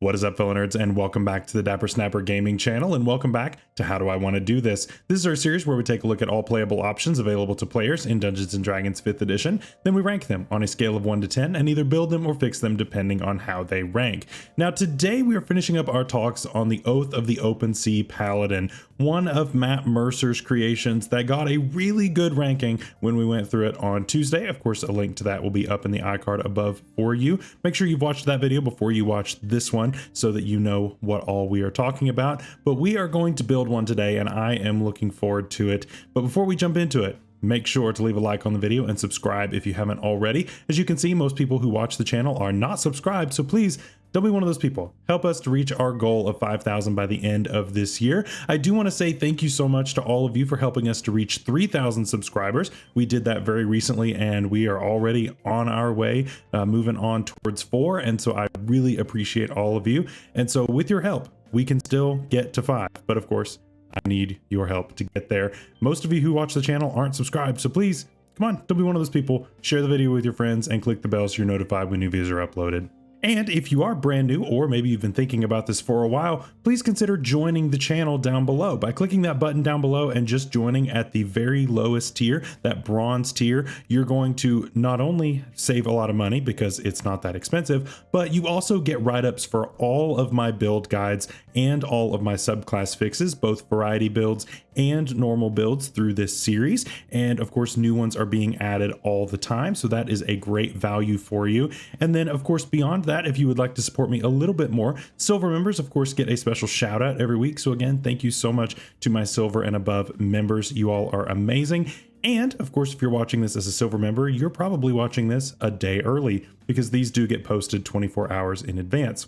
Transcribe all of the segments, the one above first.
What is up, fellow nerds, and welcome back to the Dapper Snapper Gaming channel, and welcome back to How Do I Want to Do This? This is our series where we take a look at all playable options available to players in Dungeons & Dragons 5th edition, then we rank them on a scale of 1 to 10 and either build them or fix them depending on how they rank. Now today we are finishing up our talks on the Oath of the Open Sea Paladin, one of Matt Mercer's creations that got a really good ranking when we went through it on Tuesday. Of course, a link to that will be up in the iCard above for you. Make sure you've watched that video before you watch this one, so that you know what all we are talking about. But we are going to build one today and I am looking forward to it. But before we jump into it, make sure to leave a like on the video and subscribe if you haven't already. As you can see, most people who watch the channel are not subscribed, so please don't be one of those people. Help us to reach our goal of 5,000 by the end of this year. I do want to say thank you so much to all of you for helping us to reach 3,000 subscribers. We did that very recently and we are already on our way, moving on towards 4. And so I really appreciate all of you. And so with your help, we can still get to 5. But of course, I need your help to get there. Most of you who watch the channel aren't subscribed, so please, come on, don't be one of those people. Share the video with your friends and click the bell so you're notified when new videos are uploaded. And if you are brand new, or maybe you've been thinking about this for a while, please consider joining the channel down below by clicking that button down below and just joining at the very lowest tier, that bronze tier. You're going to not only save a lot of money because it's not that expensive, but you also get write-ups for all of my build guides and all of my subclass fixes, both variety builds and normal builds through this series. And of course, new ones are being added all the time. So that is a great value for you. And then of course, beyond that, if you would like to support me a little bit more, silver members of course get a special shout out every week. So again, thank you so much to my silver and above members. You all are amazing. And of course, if you're watching this as a silver member, you're probably watching this a day early because these do get posted 24 hours in advance.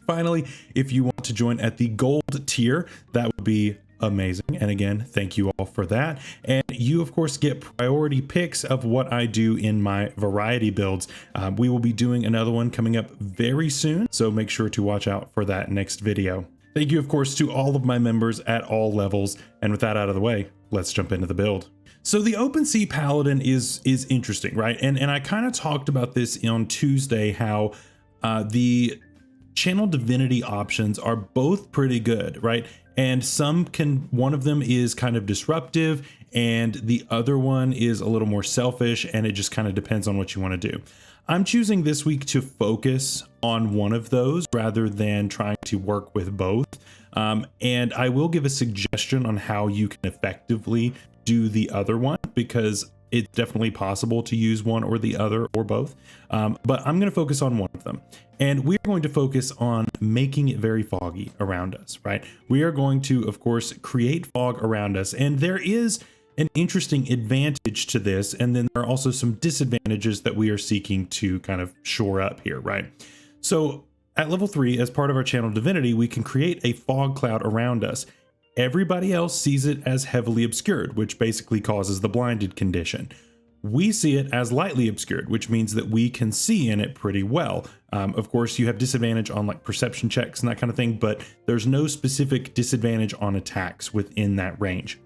Finally, if you want to join at the gold tier, that would be amazing. And again, thank you all for that. And you of course get priority picks of what I do in my variety builds. We will be doing another one coming up very soon, so make sure to watch out for that next video. Thank you of course to all of my members at all levels. And with that out of the way, let's jump into the build. So the Open Sea Paladin is interesting, right? And I kind of talked about this on Tuesday, how the channel divinity options are both pretty good, right? And one of them is kind of disruptive and the other one is a little more selfish, and it just kind of depends on what you want to do. I'm choosing this week to focus on one of those rather than trying to work with both. And I will give a suggestion on how you can effectively do the other one, because it's definitely possible to use one or the other or both. But I'm going to focus on one of them. And we're going to focus on making it very foggy around us, right? We are going to, of course, create fog around us. And there is an interesting advantage to this. And then there are also some disadvantages that we are seeking to kind of shore up here, right? So at level 3, as part of our channel divinity, we can create a fog cloud around us. Everybody else sees it as heavily obscured, which basically causes the blinded condition. We see it as lightly obscured, which means that we can see in it pretty well. Of course, you have disadvantage on like perception checks and that kind of thing, but there's no specific disadvantage on attacks within that range.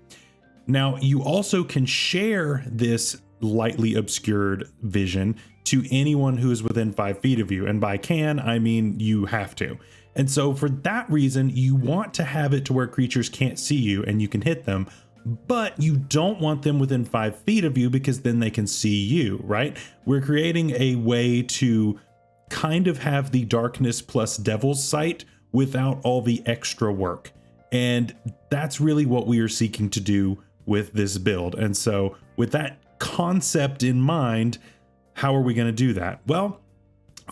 Now, you also can share this lightly obscured vision to anyone who is within 5 feet of you. And by can, I mean you have to. And so for that reason, you want to have it to where creatures can't see you and you can hit them, but you don't want them within 5 feet of you because then they can see you, right? We're creating a way to kind of have the darkness plus devil's sight without all the extra work. And that's really what we are seeking to do with this build. And so with that concept in mind, how are we going to do that? Well,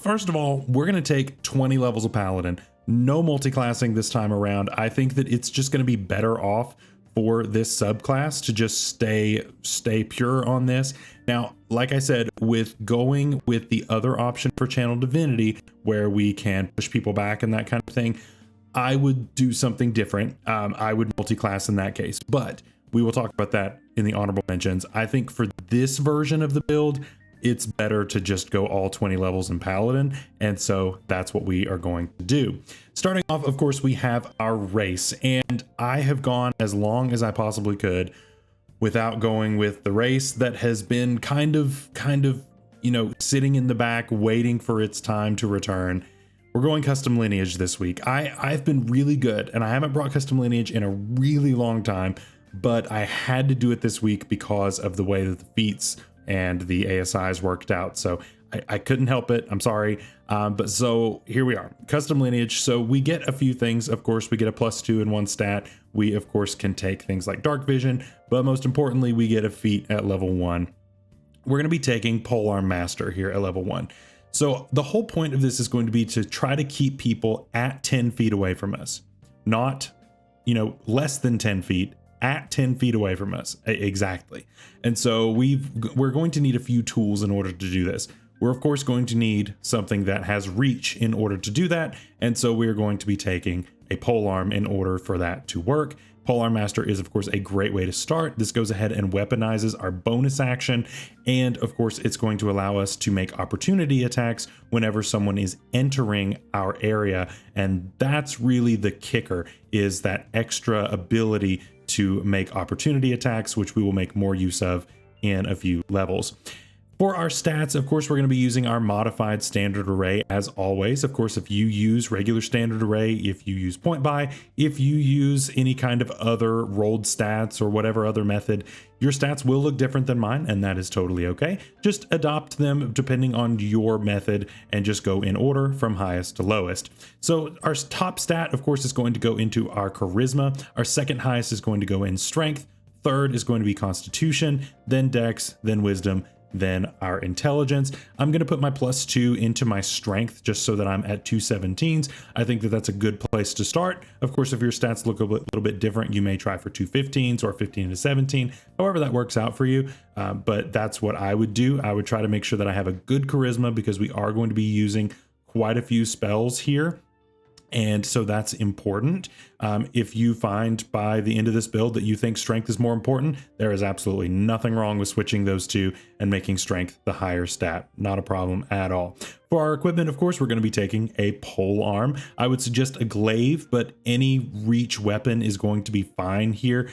first of all, we're going to take 20 levels of Paladin. No multi-classing this time around. I think that it's just going to be better off for this subclass to just stay pure on this. Now, like I said, with going with the other option for channel divinity, where we can push people back and that kind of thing, I would do something different. I would multi-class in that case, but we will talk about that in the honorable mentions. I think for this version of the build, it's better to just go all 20 levels in Paladin. And so that's what we are going to do. Starting off, of course, we have our race, and I have gone as long as I possibly could without going with the race that has been kind of, you know, sitting in the back, waiting for its time to return. We're going custom lineage this week. I've been really good, and I haven't brought custom lineage in a really long time, but I had to do it this week because of the way that the feats and the ASIs worked out. So I couldn't help it. I'm sorry. But so here we are, custom lineage. So we get a few things. Of course, we get a +2 in one stat. We of course can take things like dark vision, but most importantly, we get a feat at level 1. We're going to be taking Polearm Master here at level 1. So the whole point of this is going to be to try to keep people at 10 feet away from us, not, less than 10 feet, at 10 feet away from us. Exactly. And so we're going to need a few tools in order to do this. We're of course going to need something that has reach in order to do that. And so we're going to be taking a polearm in order for that to work. Polearm Master is of course a great way to start. This goes ahead and weaponizes our bonus action. And of course it's going to allow us to make opportunity attacks whenever someone is entering our area. And that's really the kicker, is that extra ability to make opportunity attacks, which we will make more use of in a few levels. For our stats, of course, we're going to be using our modified standard array as always. Of course, if you use regular standard array, if you use point buy, if you use any kind of other rolled stats or whatever other method, your stats will look different than mine, and that is totally okay. Just adopt them depending on your method and just go in order from highest to lowest. So our top stat, of course, is going to go into our charisma. Our second highest is going to go in strength. Third is going to be constitution, then dex, then wisdom, then our intelligence. I'm going to put my +2 into my strength just so that I'm at 217s. I think that that's a good place to start. Of course, if your stats look a little bit different, you may try for 215s or 15 to 17, however that works out for you. But that's what I would do. I would try to make sure that I have a good charisma, because we are going to be using quite a few spells here. And so that's important. If you find by the end of this build that you think strength is more important, there is absolutely nothing wrong with switching those two and making strength the higher stat. Not a problem at all. For our equipment, of course, we're going to be taking a pole arm. I would suggest a glaive, but any reach weapon is going to be fine here.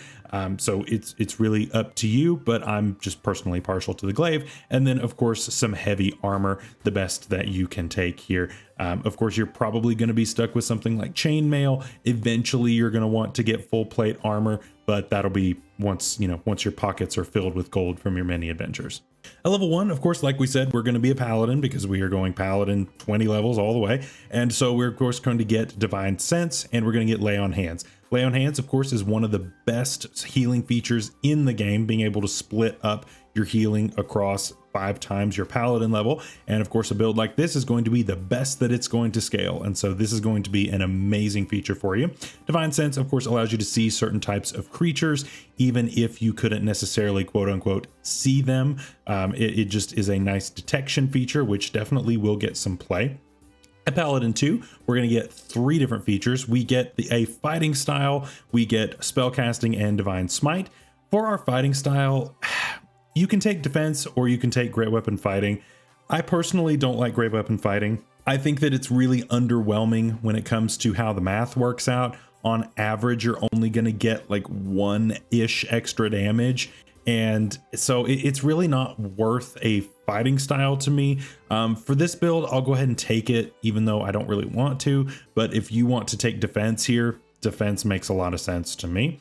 So it's really up to you, but I'm just personally partial to the glaive. And then of course, some heavy armor, the best that you can take here. Of course, you're probably going to be stuck with something like chainmail. Eventually you're going to want to get full plate armor, but that'll be once your pockets are filled with gold from your many adventures. At level 1, of course, like we said, we're going to be a paladin, because we are going paladin 20 levels all the way. And so we're of course going to get divine sense, and we're going to get lay on hands. Lay on hands, of course, is one of the best healing features in the game, being able to split up your healing across 5 times your paladin level. And of course, a build like this is going to be the best that it's going to scale. And so this is going to be an amazing feature for you. Divine sense, of course, allows you to see certain types of creatures, even if you couldn't necessarily quote unquote see them. It just is a nice detection feature, which definitely will get some play. At Paladin 2, we're going to get 3 different features. We get a fighting style, we get spellcasting, and divine smite. For our fighting style, you can take defense or you can take great weapon fighting. I personally don't like great weapon fighting. I think that it's really underwhelming when it comes to how the math works out. On average, you're only going to get like 1-ish extra damage. And so it's really not worth a fighting style to me. For this build, I'll go ahead and take it, even though I don't really want to. But if you want to take defense here, defense makes a lot of sense to me.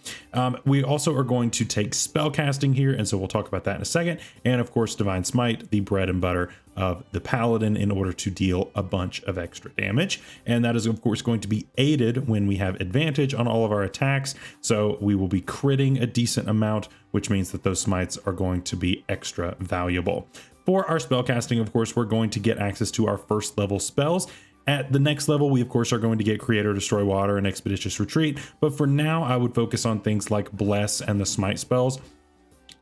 We also are going to take spellcasting here, and so we'll talk about that in a second. And of course, divine smite, the bread and butter of the paladin, in order to deal a bunch of extra damage. And that is of course going to be aided when we have advantage on all of our attacks. So we will be critting a decent amount, which means that those smites are going to be extra valuable. For our spellcasting, of course, we're going to get access to our first level spells. At the next level, we of course are going to get Create or Destroy Water and Expeditious Retreat, but for now I would focus on things like Bless and the Smite spells.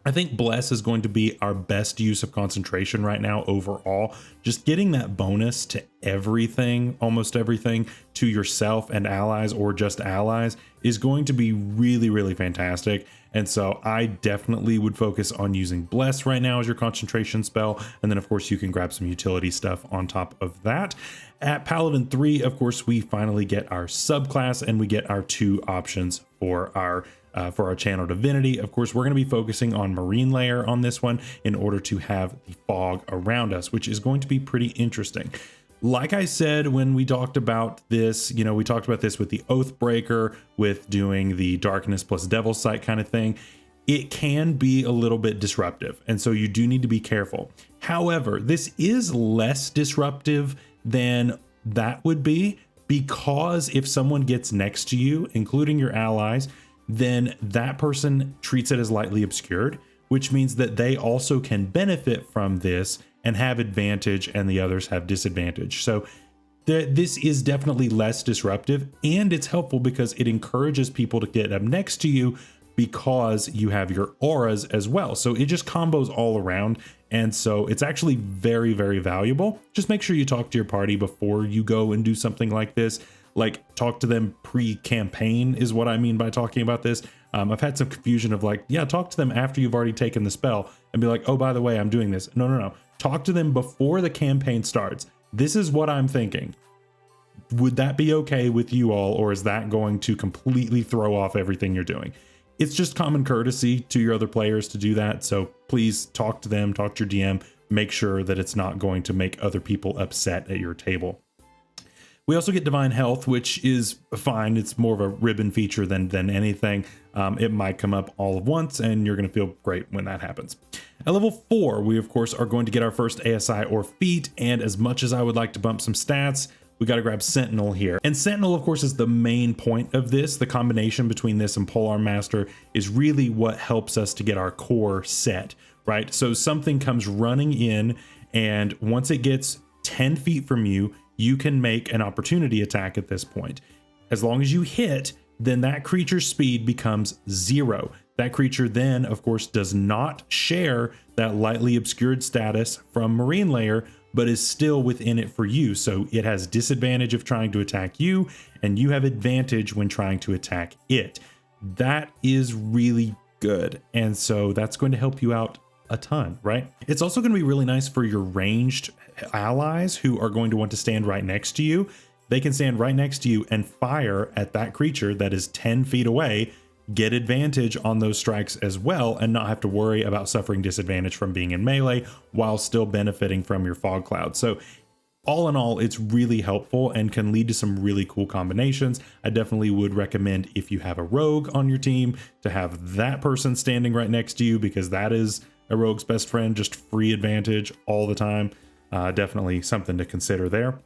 I think Bless is going to be our best use of concentration right now overall. Just getting that bonus to everything, almost everything, to yourself and allies, or just allies, is going to be really, really fantastic. And so I definitely would focus on using Bless right now as your concentration spell. And then of course you can grab some utility stuff on top of that. At Paladin 3, of course, we finally get our subclass and we get our 2 options for our channel divinity. Of course, we're going to be focusing on Marine Layer on this one in order to have the fog around us, which is going to be pretty interesting. Like I said, when we talked about this, we talked about this with the Oathbreaker, with doing the darkness plus Devil's Sight kind of thing. It can be a little bit disruptive, and so you do need to be careful. However, this is less disruptive than that would be, because if someone gets next to you, including your allies, then that person treats it as lightly obscured, which means that they also can benefit from this and have advantage, and the others have disadvantage. So this is definitely less disruptive, and it's helpful because it encourages people to get up next to you because you have your auras as well. So it just combos all around. And so it's actually very, very valuable. Just make sure you talk to your party before you go and do something like this. Like, talk to them pre-campaign is what I mean by talking about this. I've had some confusion of like, yeah, talk to them after you've already taken the spell and be like, oh, by the way, I'm doing this. No. Talk to them before the campaign starts. This is what I'm thinking. Would that be okay with you all, or is that going to completely throw off everything you're doing? It's just common courtesy to your other players to do that. So please talk to them, talk to your DM, make sure that it's not going to make other people upset at your table. We also get Divine Health, which is fine. It's more of a ribbon feature than anything. It might come up all at once, and you're going to feel great when that happens. At level 4, we of course are going to get our first ASI or feat, and as much as I would like to bump some stats, we got to grab Sentinel here. And Sentinel, of course, is the main point of this. The combination between this and Polearm Master is really what helps us to get our core set, right? So something comes running in, and once it gets 10 feet from you, you can make an opportunity attack at this point. As long as you hit, then that creature's speed becomes 0. That creature then, of course, does not share that lightly obscured status from Marine Layer, but is still within it for you. So it has disadvantage of trying to attack you, and you have advantage when trying to attack it. That is really good. And so that's going to help you out a ton, right? It's also going to be really nice for your ranged allies who are going to want to stand right next to you. They can stand right next to you and fire at that creature that is 10 feet away, get advantage on those strikes as well, and not have to worry about suffering disadvantage from being in melee while still benefiting from your fog cloud. So all in all, it's really helpful and can lead to some really cool combinations. I definitely would recommend, if you have a rogue on your team, to have that person standing right next to you, because that is a rogue's best friend, just free advantage all the time. Definitely something to consider there.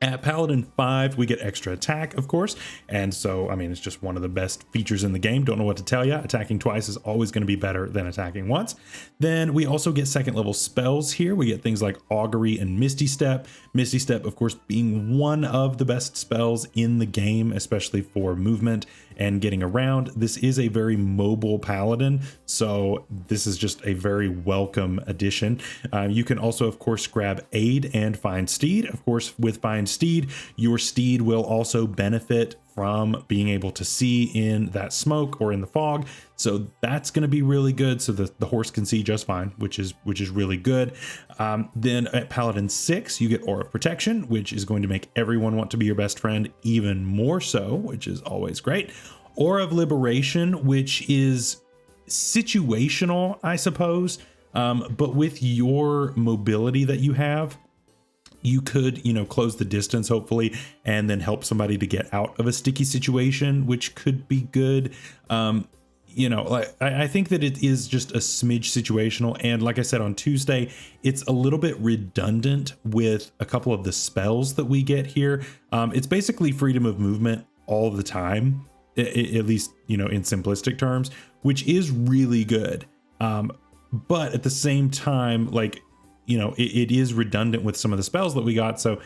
At Paladin 5, we get extra attack, of course, and so, I mean, it's just one of the best features in the game. Don't know what to tell you. Attacking twice is always going to be better than attacking once. Then we also get second level spells here. We get things like Augury and Misty Step. Misty Step, of course, being one of the best spells in the game, especially for movement and getting around. This is a very mobile Paladin, so this is just a very welcome addition. You can also, of course, grab Aid and Find Steed. Of course, with Find Steed, your steed will also benefit from being able to see in that smoke or in the fog, so that's going to be really good, so the horse can see just fine, which is really good. Then at Paladin 6, you get Aura of Protection, which is going to make everyone want to be your best friend even more so, which is always great. Aura of Liberation, which is situational, I suppose, but with your mobility that you have, you could, close the distance, hopefully, and then help somebody to get out of a sticky situation, which could be good. I think that it is just a smidge situational. And like I said on Tuesday, it's a little bit redundant with a couple of the spells that we get here. It's basically freedom of movement all the time, at least, in simplistic terms, which is really good. But at the same time, it is redundant with some of the spells that we got. So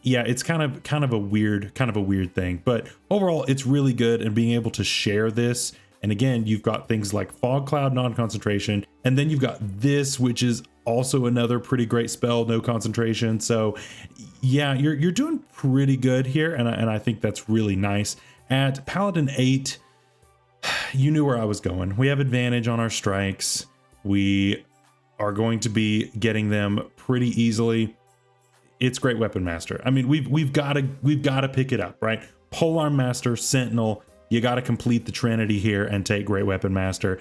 yeah, it's kind of a weird thing, but overall it's really good. And being able to share this, and again, you've got things like Fog Cloud, non-concentration, and then you've got this, which is also another pretty great spell, no concentration. So yeah, you're doing pretty good here, and I think that's really nice. At Paladin 8, you knew where I was going. We have advantage on our strikes. We are going to be getting them pretty easily. It's Great Weapon Master. I mean, we've got to pick it up, right? Polearm Master, Sentinel. You got to complete the Trinity here and take Great Weapon Master.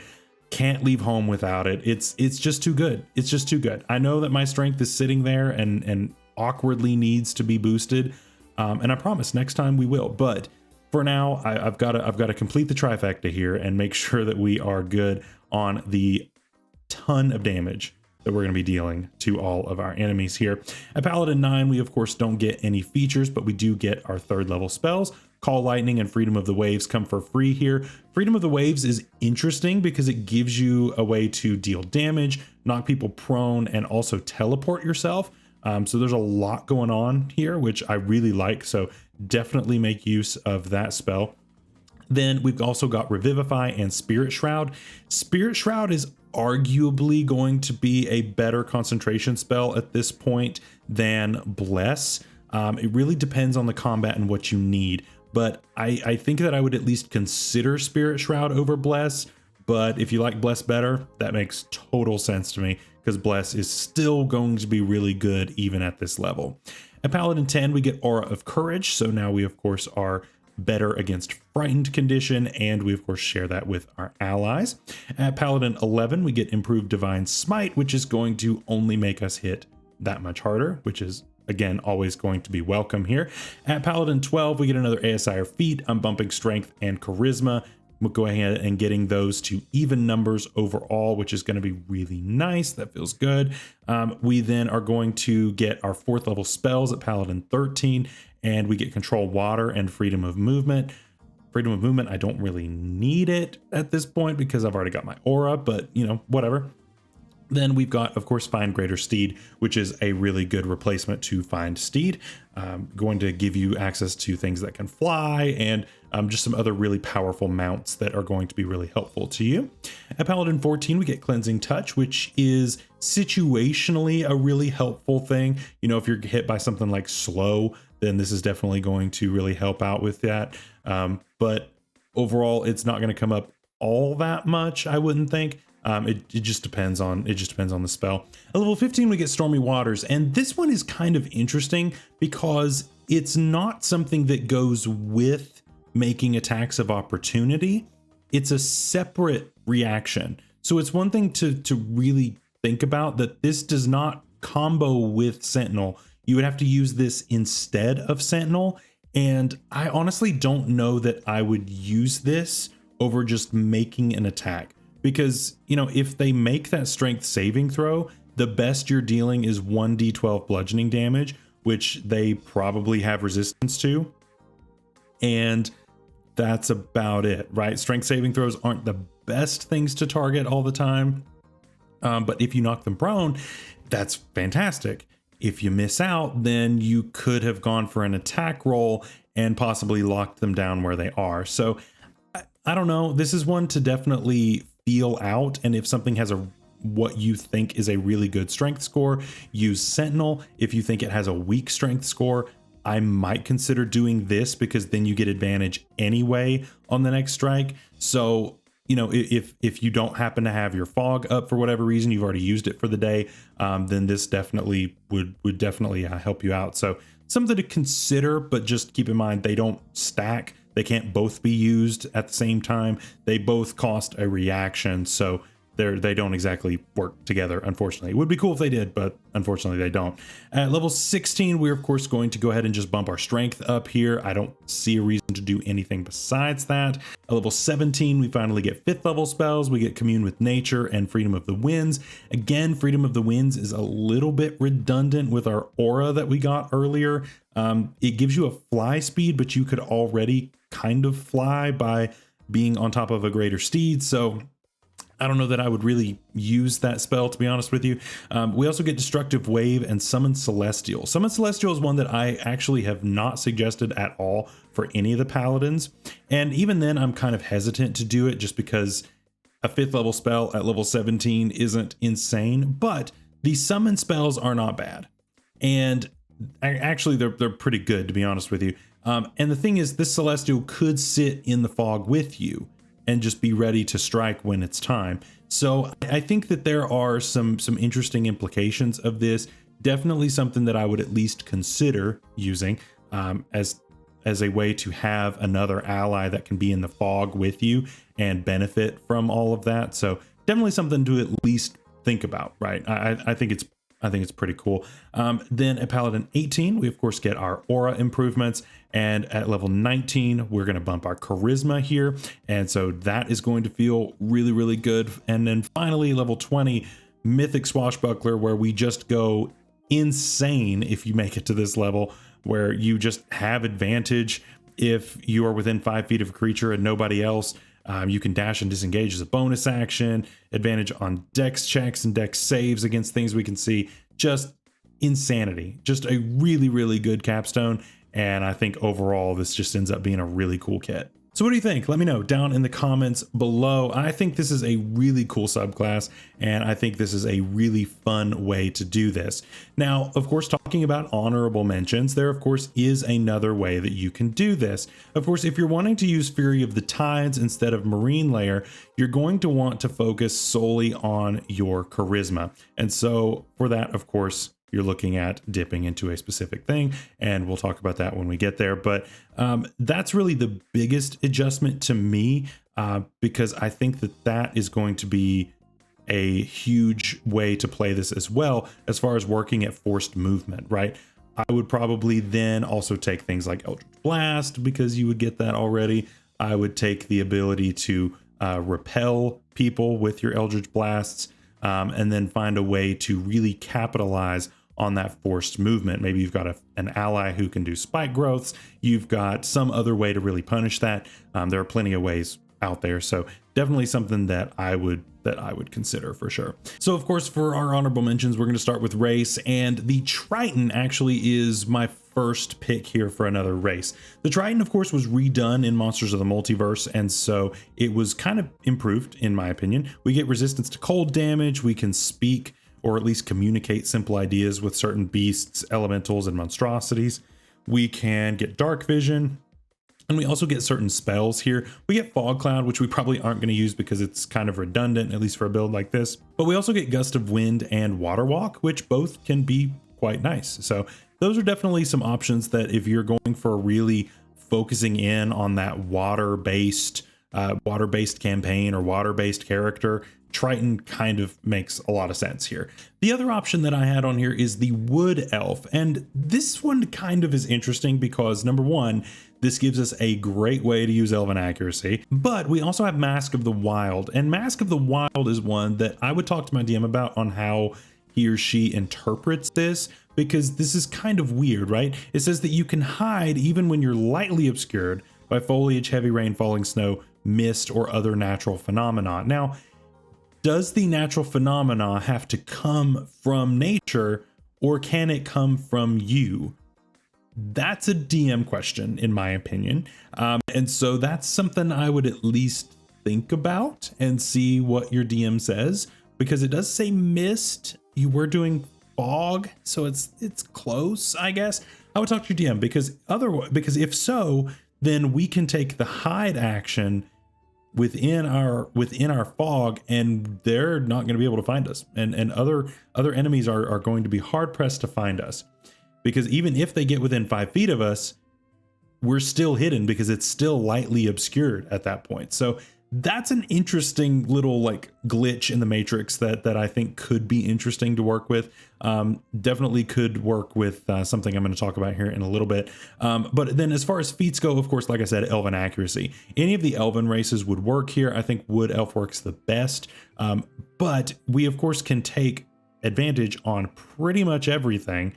Can't leave home without it. It's just too good. It's just too good. I know that my strength is sitting there, and awkwardly needs to be boosted. And I promise next time we will. But for now, I've got to complete the trifecta here and make sure that we are good on the ton of damage that we're going to be dealing to all of our enemies here. At Paladin 9, we of course don't get any features, but we do get our 3rd level spells. Call Lightning and Freedom of the Waves come for free here. Freedom of the Waves is interesting because it gives you a way to deal damage, knock people prone, and also teleport yourself. So there's a lot going on here, which I really like. So definitely make use of that spell. Then we've also got Revivify and Spirit Shroud. Spirit Shroud is arguably going to be a better concentration spell at this point than Bless. It really depends on the combat and what you need, but I think that I would at least consider Spirit Shroud over Bless. But if you like Bless better, that makes total sense to me, because Bless is still going to be really good even at this level. At Paladin 10, we get Aura of Courage. So now we of course are better against frightened condition, and we of course share that with our allies. At Paladin 11, we get improved Divine Smite, which is going to only make us hit that much harder, which is again always going to be welcome here. At Paladin 12, we get another ASI or feat. I'm bumping Strength and Charisma. We'll go ahead and getting those to even numbers overall, which is going to be really nice. That feels good. We then are going to get our 4th level spells at Paladin 13, and we get Control Water and Freedom of Movement. Freedom of Movement, I don't really need it at this point because I've already got my aura, but you know, whatever. Then we've got, of course, Find Greater Steed, which is a really good replacement to Find Steed. Going to give you access to things that can fly and just some other really powerful mounts that are going to be really helpful to you. At Paladin 14, we get Cleansing Touch, which is situationally a really helpful thing. You know, if you're hit by something like slow, then this is definitely going to really help out with that. But overall, it's not going to come up all that much, I wouldn't think. It just depends on the spell. At level 15, we get Stormy Waters, and this one is kind of interesting because it's not something that goes with making attacks of opportunity. It's a separate reaction. So it's one thing to really think about, that this does not combo with Sentinel. You would have to use this instead of Sentinel, and I honestly don't know that I would use this over just making an attack. Because, you know, if they make that strength saving throw, the best you're dealing is 1d12 bludgeoning damage, which they probably have resistance to. And that's about it, right? Strength saving throws aren't the best things to target all the time. But if you knock them prone, that's fantastic. If you miss out, then you could have gone for an attack roll and possibly locked them down where they are. So I don't know. This is one to definitely feel out, and if something has what you think is a really good strength score, use Sentinel. If you think it has a weak strength score, I might consider doing this, because then you get advantage anyway on the next strike. So, you know, if you don't happen to have your fog up for whatever reason, you've already used it for the day, then this definitely would definitely help you out. So something to consider, but just keep in mind they don't stack. They can't both be used at the same time. They both cost a reaction, so they don't exactly work together, unfortunately. It would be cool if they did, but unfortunately they don't. At level 16, we're of course going to go ahead and just bump our strength up here. I don't see a reason to do anything besides that. At level 17, we finally get 5th level spells. We get Commune with Nature and Freedom of the Winds. Again, Freedom of the Winds is a little bit redundant with our aura that we got earlier. It gives you a fly speed, but you could already kind of fly by being on top of a greater steed. So I don't know that I would really use that spell, to be honest with you. We also get Destructive Wave and Summon Celestial. Summon Celestial is one that I actually have not suggested at all for any of the paladins. And even then, I'm kind of hesitant to do it just because a 5th level spell at level 17 isn't insane. But the summon spells are not bad. And actually, they're pretty good, to be honest with you. And the thing is, this Celestial could sit in the fog with you and just be ready to strike when it's time. So I think that there are some interesting implications of this. Definitely something that I would at least consider using as a way to have another ally that can be in the fog with you and benefit from all of that. So definitely something to at least think about, right? I think it's I think it's pretty cool. Then at Paladin 18, we of course get our aura improvements. And at level 19, we're going to bump our charisma here. And so that is going to feel really, really good. And then finally, level 20, Mythic Swashbuckler, where we just go insane if you make it to this level, where you just have advantage if you are within 5 feet of a creature and nobody else. You can dash and disengage as a bonus action, advantage on dex checks and dex saves against things we can see. Just insanity. Just a really, really good capstone. And I think overall, this just ends up being a really cool kit. So what do you think? Let me know down in the comments below. I think this is a really cool subclass, and I think this is a really fun way to do this. Now, of course, talking about honorable mentions, there of course is another way that you can do this. Of course, if you're wanting to use Fury of the Tides instead of Marine Layer, you're going to want to focus solely on your charisma. And so for that, of course, you're looking at dipping into a specific thing, and we'll talk about that when we get there. But that's really the biggest adjustment to me, because I think that that is going to be a huge way to play this as well, as far as working at forced movement, right? I would probably then also take things like Eldritch Blast, because you would get that already. I would take the ability to repel people with your Eldritch Blasts, and then find a way to really capitalize on that forced movement. Maybe you've got an ally who can do spike growths. You've got some other way to really punish that. There are plenty of ways out there. So definitely something that I would consider for sure. So of course, for our honorable mentions, we're going to start with race, and the Triton actually is my first pick here for another race. The Triton, of course, was redone in Monsters of the Multiverse, and so it was kind of improved in my opinion. We get resistance to cold damage. We can speak or at least communicate simple ideas with certain beasts, elementals, and monstrosities. We can get dark vision. And we also get certain spells here. We get Fog Cloud, which we probably aren't going to use because it's kind of redundant, at least for a build like this. But we also get Gust of Wind and Water Walk, which both can be quite nice. So those are definitely some options that if you're going for really focusing in on that water-based campaign or water-based character, Triton kind of makes a lot of sense here. The other option that I had on here is the Wood Elf, and this one kind of is interesting because number one, this gives us a great way to use Elven Accuracy, but we also have Mask of the Wild, and Mask of the Wild is one that I would talk to my DM about on how he or she interprets this, because this is kind of weird, right? It says that you can hide even when you're lightly obscured by foliage, heavy rain, falling snow, mist, or other natural phenomena. Now, does the natural phenomena have to come from nature, or can it come from you? That's a DM question, in my opinion. And so that's something I would at least think about and see what your DM says, because it does say mist. You were doing fog, so it's close, I guess. I would talk to your DM, because if so, then we can take the hide action within our fog, and they're not going to be able to find us, and other enemies are going to be hard pressed to find us, because even if they get within 5 feet of us, we're still hidden because it's still lightly obscured at that point. So that's an interesting little like glitch in the matrix that I think could be interesting to work with. Definitely could work with something I'm going to talk about here in a little bit. But then as far as feats go, of course, like I said, Elven Accuracy. Any of the Elven races would work here. I think Wood Elf works the best. But we, of course, can take advantage on pretty much everything.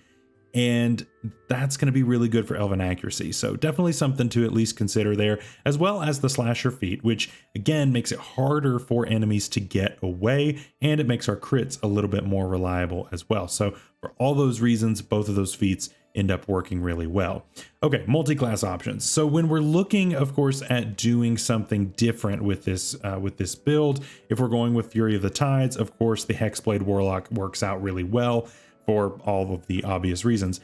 And that's going to be really good for Elven Accuracy. So definitely something to at least consider there, as well as the Slasher feat, which again makes it harder for enemies to get away, and it makes our crits a little bit more reliable as well. So for all those reasons, both of those feats end up working really well. Okay, multi-class options. So when we're looking, of course, at doing something different with this build, if we're going with Fury of the Tides, of course, the Hexblade Warlock works out really well for all of the obvious reasons.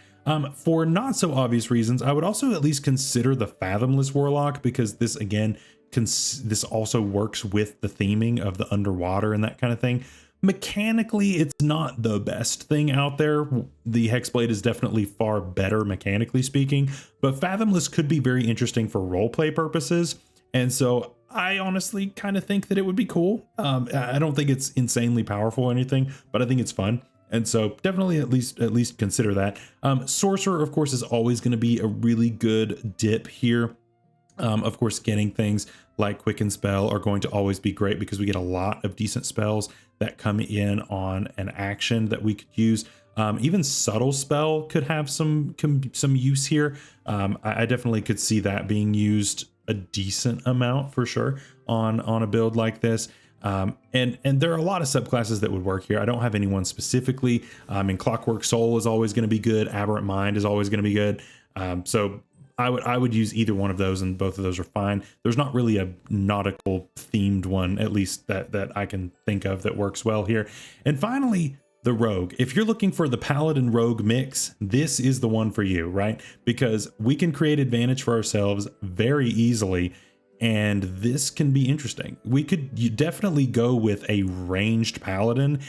For not so obvious reasons, I would also at least consider the Fathomless Warlock, because this again, this also works with the theming of the underwater and that kind of thing. Mechanically, it's not the best thing out there. The Hexblade is definitely far better mechanically speaking, but Fathomless could be very interesting for roleplay purposes. And so I honestly kind of think that it would be cool. I don't think it's insanely powerful or anything, but I think it's fun. And so definitely at least consider that. Sorcerer, of course, is always going to be a really good dip here. Of course, getting things like Quicken Spell are going to always be great because we get a lot of decent spells that come in on an action that we could use. Even Subtle Spell could have some use here. I definitely could see that being used a decent amount for sure on a build like this. And there are a lot of subclasses that would work here. I don't have anyone specifically. And Clockwork Soul is always going to be good. Aberrant Mind is always going to be good. So I would use either one of those, and both of those are fine. There's not really a nautical themed one, at least that I can think of, that works well here. And finally, the Rogue. If you're looking for the Paladin Rogue mix, this is the one for you, right? Because we can create advantage for ourselves very easily, and this can be interesting. You definitely go with a ranged Paladin.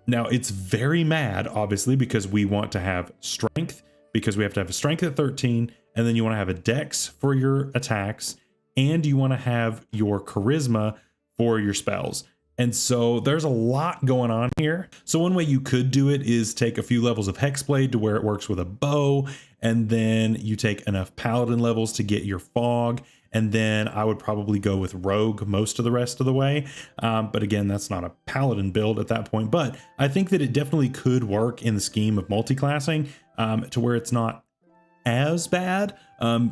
Now, it's very mad, obviously, because we want to have strength, because we have to have a strength at 13, and then you want to have a dex for your attacks, and you want to have your charisma for your spells. And so there's a lot going on here. So one way you could do it is take a few levels of Hexblade to where it works with a bow, and then you take enough Paladin levels to get your fog, and then I would probably go with Rogue most of the rest of the way. But again, that's not a Paladin build at that point. But I think that it definitely could work in the scheme of multi-classing to where it's not as bad.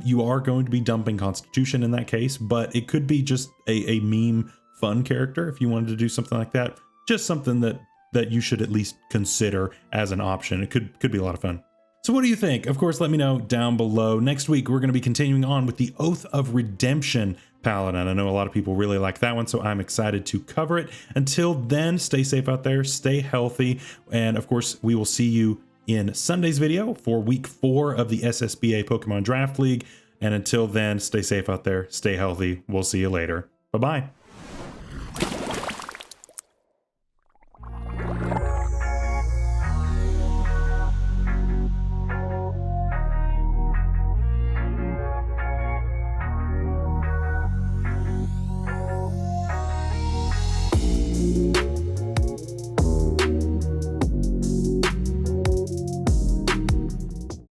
You are going to be dumping Constitution in that case, but it could be just a meme fun character if you wanted to do something like that. Just something that you should at least consider as an option. It could be a lot of fun. So what do you think? Of course, let me know down below. Next week, we're going to be continuing on with the Oath of Redemption Paladin. I know a lot of people really like that one, so I'm excited to cover it. Until then, stay safe out there, stay healthy, and of course, we will see you in Sunday's video for week 4 of the SSBA Pokemon Draft League. And until then, stay safe out there, stay healthy. We'll see you later. Bye-bye.